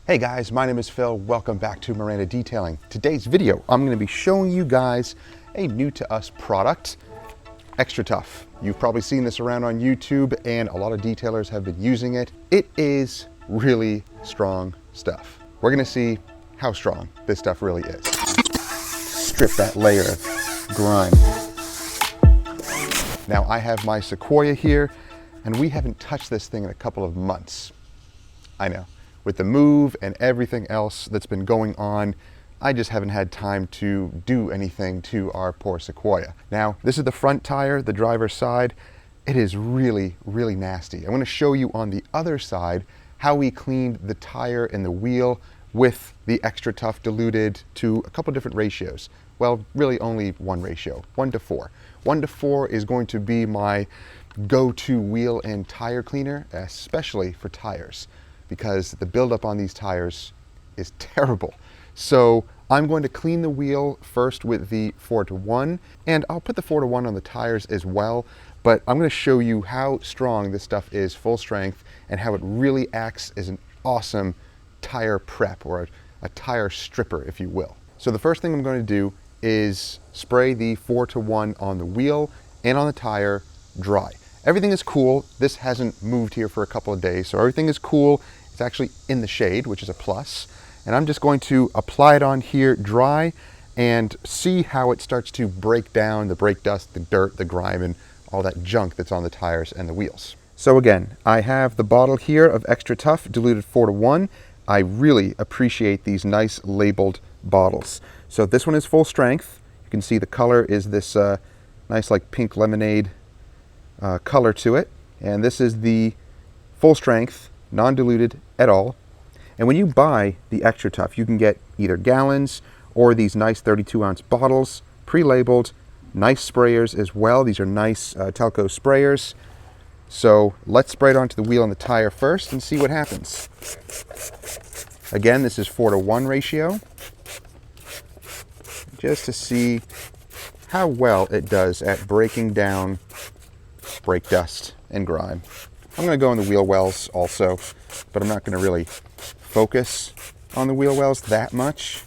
Hey guys, my name is Phil. Welcome back to Miranda Detailing. Today's video, I'm going to be showing you guys a new to us product, Extra Tough. You've probably seen this around on YouTube and a lot of detailers have been using it. It is really strong stuff. We're going to see how strong this stuff really is. Strip that layer of grime. Now I have my Sequoia here and we haven't touched this thing in a couple of months. I know. With the move and everything else that's been going on, I just haven't had time to do anything to our poor Sequoia. Now, this is the front tire, the driver's side. It is really, really nasty. I'm going to show you on the other side how we cleaned the tire and the wheel with the Extra Tough diluted to a couple different ratios. Well, really only one ratio, 1:4. 1:4 is going to be my go-to wheel and tire cleaner, especially for tires, because the buildup on these tires is terrible. So I'm going to clean the wheel first with the 4:1, and I'll put the 4:1 on the tires as well, but I'm going to show you how strong this stuff is full strength and how it really acts as an awesome tire prep, or a tire stripper, if you will. So the first thing I'm going to do is spray the 4:1 on the wheel and on the tire dry. Everything is cool. This hasn't moved here for a couple of days, so everything is cool. It's actually in the shade, which is a plus. And I'm just going to apply it on here dry and see how it starts to break down the brake dust, the dirt, the grime, and all that junk that's on the tires and the wheels. So again, I have the bottle here of Extra Tough diluted 4:1. I really appreciate these nice labeled bottles. So this one is full strength. You can see the color is this nice like pink lemonade color to it, and this is the full strength, non-diluted at all. And when you buy the Extra Tough, you can get either gallons or these nice 32-ounce bottles, pre-labeled, nice sprayers as well. These are nice Telco sprayers. So let's spray it onto the wheel and the tire first and see what happens. Again, this is 4:1 ratio, just to see how well it does at breaking down brake dust and grime. I'm going to go in the wheel wells also, but I'm not going to really focus on the wheel wells that much.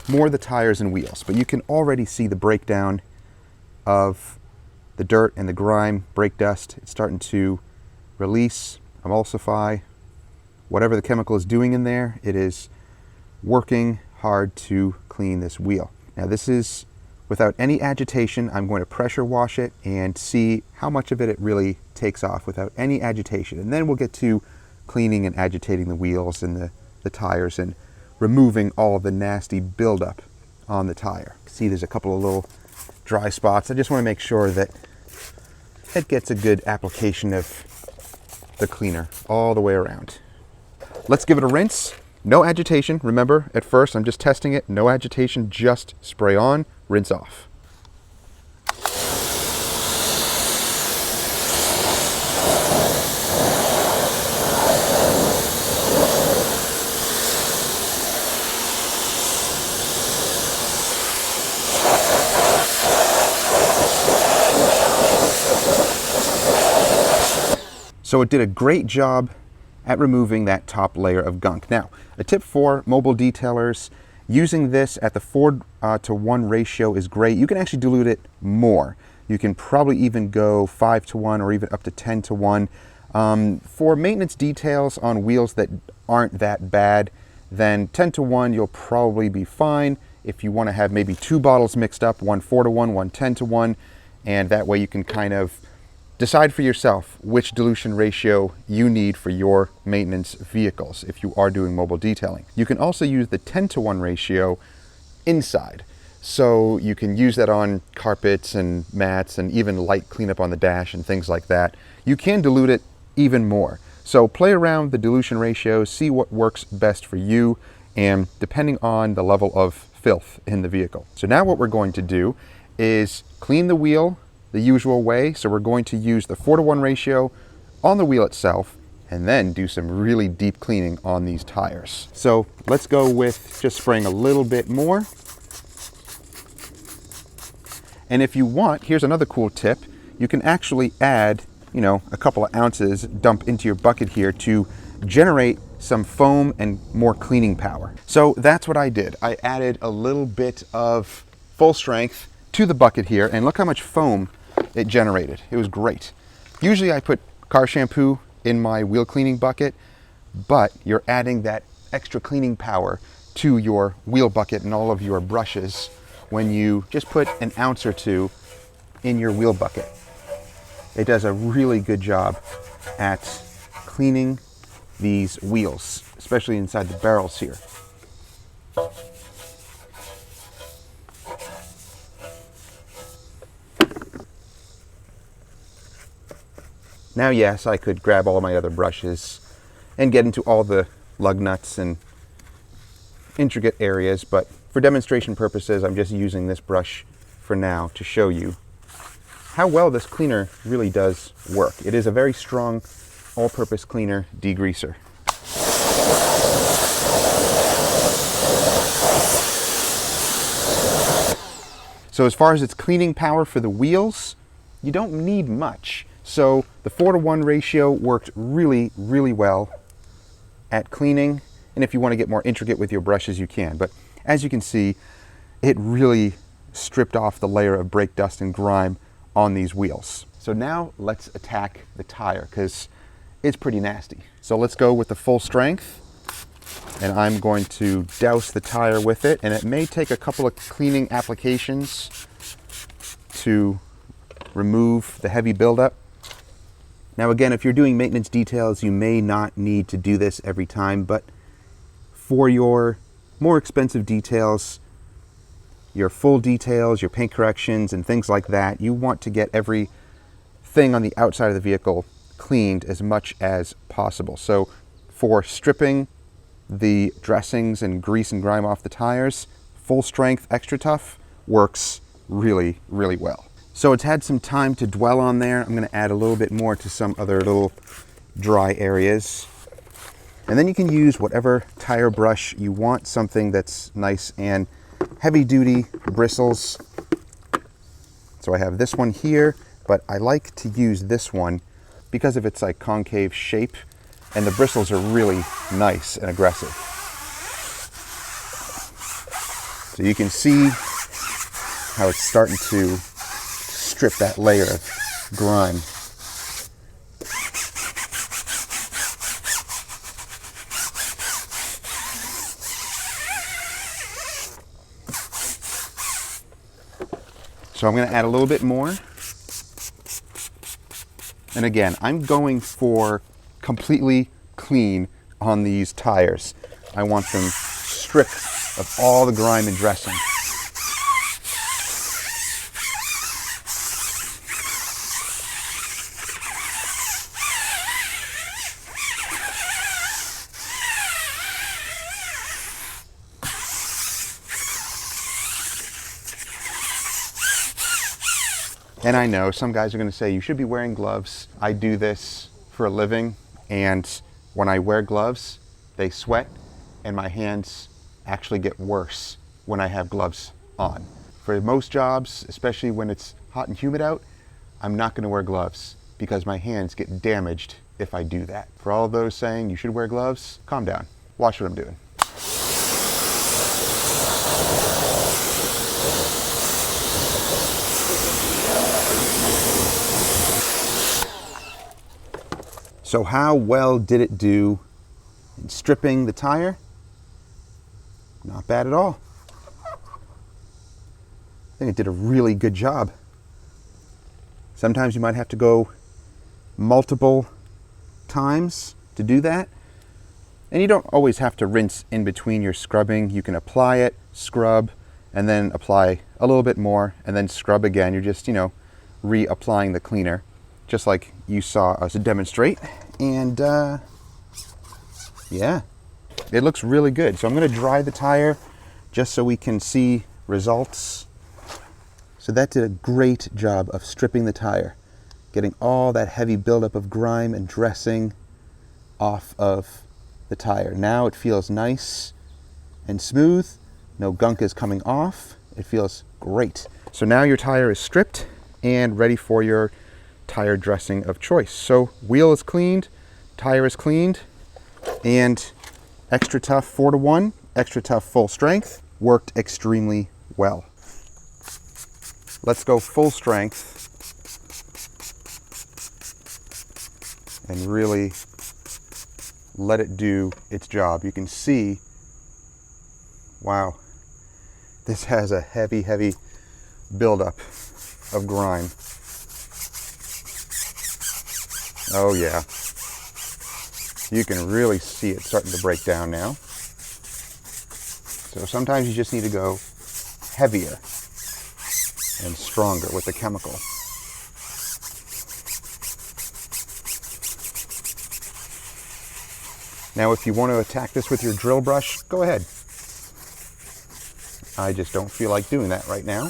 More the tires and wheels, but you can already see the breakdown of the dirt and the grime, brake dust. It's starting to release, emulsify, whatever the chemical is doing in there. It is working hard to clean this wheel. Now this is without any agitation. I'm going to pressure wash it and see how much of it really takes off without any agitation. And then we'll get to cleaning and agitating the wheels and the tires and removing all of the nasty buildup on the tire. See, there's a couple of little dry spots. I just want to make sure that it gets a good application of the cleaner all the way around. Let's give it a rinse. No agitation. Remember, at first I'm just testing it. No agitation, just spray on, rinse off. So it did a great job at removing that top layer of gunk. Now, a tip for mobile detailers, using this at the 4:1 ratio is great. You can actually dilute it more. You can probably even go 5:1 or even up to 10:1. For maintenance details on wheels that aren't that bad, then 10:1 you'll probably be fine. If you want to have maybe two bottles mixed up, one 4:1, one 10:1, and that way you can kind of decide for yourself which dilution ratio you need for your maintenance vehicles if you are doing mobile detailing. You can also use the 10:1 ratio inside. So you can use that on carpets and mats and even light cleanup on the dash and things like that. You can dilute it even more. So play around with the dilution ratio, see what works best for you, and depending on the level of filth in the vehicle. So now what we're going to do is clean the wheel the usual way. So we're going to use the 4:1 ratio on the wheel itself and then do some really deep cleaning on these tires. So let's go with just spraying a little bit more. And if you want, here's another cool tip. You can actually add, a couple of ounces, dump into your bucket here to generate some foam and more cleaning power. So that's what I did. I added a little bit of full strength to the bucket here, and look how much foam it generated. It was great. Usually I put car shampoo in my wheel cleaning bucket, but you're adding that extra cleaning power to your wheel bucket and all of your brushes when you just put an ounce or two in your wheel bucket. It does a really good job at cleaning these wheels, especially inside the barrels here. Now, yes, I could grab all my other brushes and get into all the lug nuts and intricate areas, but for demonstration purposes, I'm just using this brush for now to show you how well this cleaner really does work. It is a very strong all-purpose cleaner degreaser. So as far as its cleaning power for the wheels, you don't need much. So the 4-to-1 ratio worked really, really well at cleaning. And if you want to get more intricate with your brushes, you can. But as you can see, it really stripped off the layer of brake dust and grime on these wheels. So now let's attack the tire, because it's pretty nasty. So let's go with the full strength, and I'm going to douse the tire with it, and it may take a couple of cleaning applications to remove the heavy buildup. Now again, if you're doing maintenance details, you may not need to do this every time, but for your more expensive details, your full details, your paint corrections and things like that, you want to get everything on the outside of the vehicle cleaned as much as possible. So for stripping the dressings and grease and grime off the tires, full strength extra tough works really, really well. So it's had some time to dwell on there. I'm going to add a little bit more to some other little dry areas. And then you can use whatever tire brush you want, something that's nice and heavy duty bristles. So I have this one here, but I like to use this one because of its like concave shape, and the bristles are really nice and aggressive. So you can see how it's starting to strip that layer of grime. So I'm going to add a little bit more. And again, I'm going for completely clean on these tires. I want them stripped of all the grime and dressing. And I know some guys are going to say you should be wearing gloves. I do this for a living, and when I wear gloves, they sweat, and my hands actually get worse when I have gloves on. For most jobs, especially when it's hot and humid out, I'm not going to wear gloves because my hands get damaged if I do that. For all of those saying you should wear gloves, calm down. Watch what I'm doing. So how well did it do in stripping the tire? Not bad at all. I think it did a really good job. Sometimes you might have to go multiple times to do that. And you don't always have to rinse in between your scrubbing. You can apply it, scrub, and then apply a little bit more, and then scrub again. You're just, reapplying the cleaner, just like you saw us demonstrate. And yeah, it looks really good. So I'm going to dry the tire just so we can see results. So that did a great job of stripping the tire, getting all that heavy buildup of grime and dressing off of the tire. Now it feels nice and smooth. No gunk is coming off. It feels great. So now your tire is stripped and ready for your tire dressing of choice. So wheel is cleaned, tire is cleaned. And Extra Tough 4-to-1, Extra Tough full strength worked extremely well. Let's go full strength and really let it do its job. You can see, wow, this has a heavy, heavy buildup of grime. Oh yeah, you can really see it starting to break down now. So sometimes you just need to go heavier and stronger with the chemical. Now, if you want to attack this with your drill brush, go ahead. I just don't feel like doing that right now.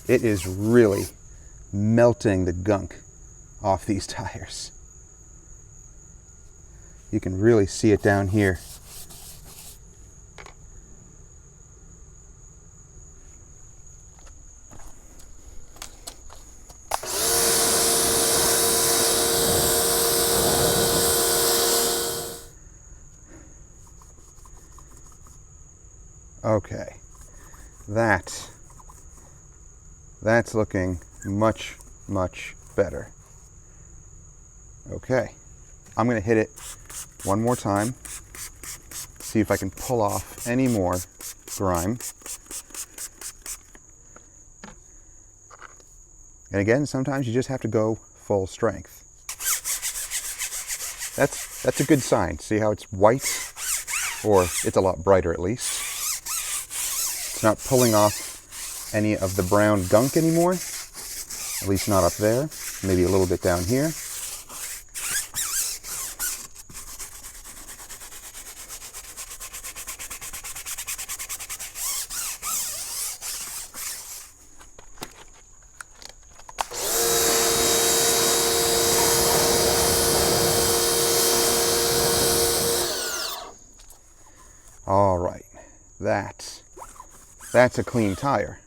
It is really melting the gunk off these tires. You can really see it down here. Okay, that's looking much, much better. Okay, I'm gonna hit it one more time, see if I can pull off any more grime. And again, sometimes you just have to go full strength. That's a good sign. See how it's white? Or it's a lot brighter at least. It's not pulling off any of the brown gunk anymore, at least not up there, maybe a little bit down here. All right, that's a clean tire.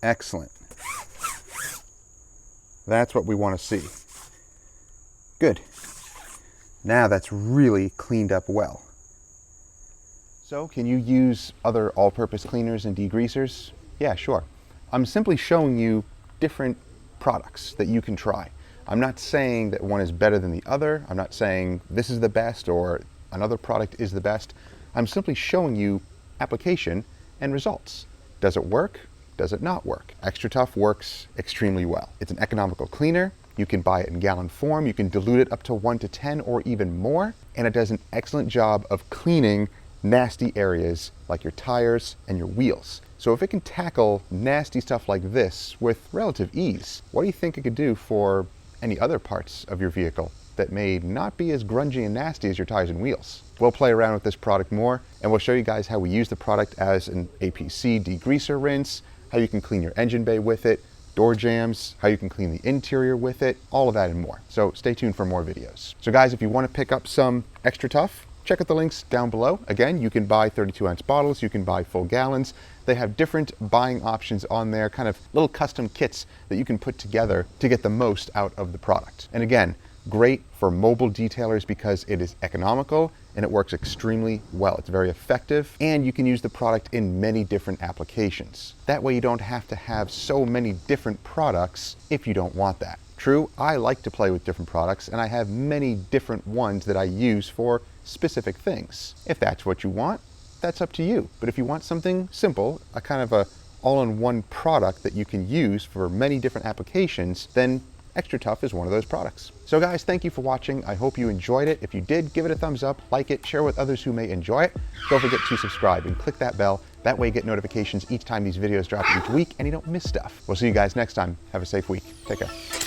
Excellent. That's what we want to see. Good. Now that's really cleaned up well. So can you use other all-purpose cleaners and degreasers? Yeah, sure. I'm simply showing you different products that you can try. I'm not saying that one is better than the other. I'm not saying this is the best or another product is the best. I'm simply showing you application and results. Does it work? Does it not work? Extra Tough works extremely well. It's an economical cleaner. You can buy it in gallon form. You can dilute it up to 1 to 10 or even more. And it does an excellent job of cleaning nasty areas like your tires and your wheels. So if it can tackle nasty stuff like this with relative ease, what do you think it could do for any other parts of your vehicle that may not be as grungy and nasty as your tires and wheels? We'll play around with this product more, and we'll show you guys how we use the product as an APC degreaser rinse, how you can clean your engine bay with it, door jams, how you can clean the interior with it, all of that and more. So stay tuned for more videos. So guys, if you want to pick up some Extra Tough, check out the links down below. Again, you can buy 32-ounce bottles, you can buy full gallons. They have different buying options on there, kind of little custom kits that you can put together to get the most out of the product. And again, great for mobile detailers because it is economical and it works extremely well. It's very effective, and you can use the product in many different applications. That way you don't have to have so many different products if you don't want that. True, I like to play with different products, and I have many different ones that I use for specific things. If that's what you want, that's up to you. But if you want something simple, a kind of a all-in-one product that you can use for many different applications, then Extra Tough is one of those products. So guys, thank you for watching. I hope you enjoyed it. If you did, give it a thumbs up, like it, share with others who may enjoy it. Don't forget to subscribe and click that bell. That way you get notifications each time these videos drop each week and you don't miss stuff. We'll see you guys next time. Have a safe week. Take care.